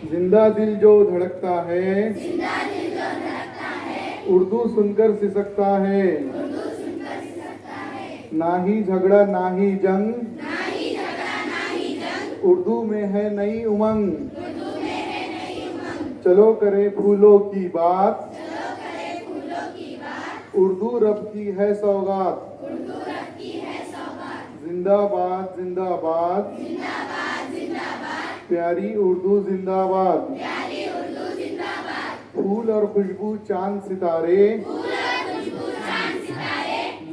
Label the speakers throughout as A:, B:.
A: जिंदा दिल जो धड़कता है, उर्दू सुनकर सिसकता है। ना ही झगड़ा ना ही जंग, उर्दू में है नई उमंग। चलो करे फूलों की बात, उर्दू रब की है सौगात। जिंदाबाद जिंदाबाद, प्यारी उर्दू जिंदाबाद। फूल और खुशबू चांद सितारे,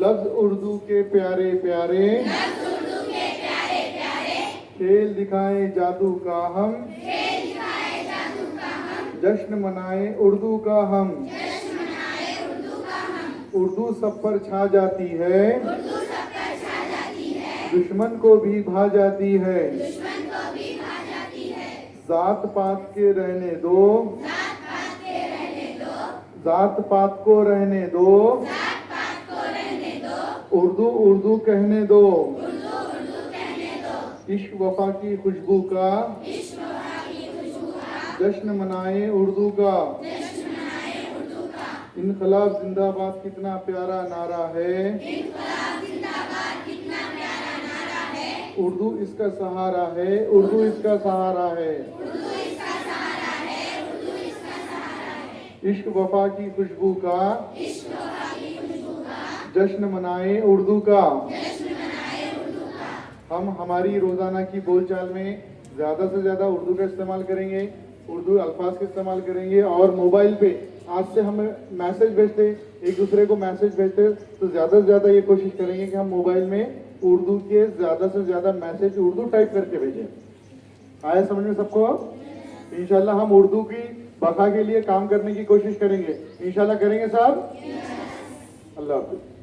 A: लफ्ज उर्दू के प्यारे प्यारे। खेल दिखाए जादू का हम, जश्न मनाए उर्दू का हम। उर्दू सब पर छा जाती है, दुश्मन को भी भा जाती है। जात पात के रहने दो, जात पात को रहने दो। उर्दू उर्दू कहने दो। इश्क वफा की खुशबू का, जश्न मनाए उर्दू का। इनकलाब जिंदाबाद कितना प्यारा नारा है, उर्दू इसका सहारा है, उर्दू इसका सहारा है। इश्क वफा की खुशबू का, जश्न मनाए उर्दू का। हम हमारी रोजाना की बोलचाल में ज़्यादा से ज़्यादा उर्दू का इस्तेमाल करेंगे, उर्दू अल्फाज का इस्तेमाल करेंगे। और मोबाइल पे आज से हम मैसेज भेजते, एक दूसरे को मैसेज भेजते, तो ज़्यादा से ज़्यादा ये कोशिश करेंगे कि हम मोबाइल में उर्दू के ज़्यादा से ज़्यादा मैसेज उर्दू टाइप करके भेजें। आया समझ में सबको? इंशाल्लाह हम उर्दू की बका के लिए काम करने की कोशिश करेंगे। इंशाल्लाह करेंगे साहब। अल्लाह हाफिज़।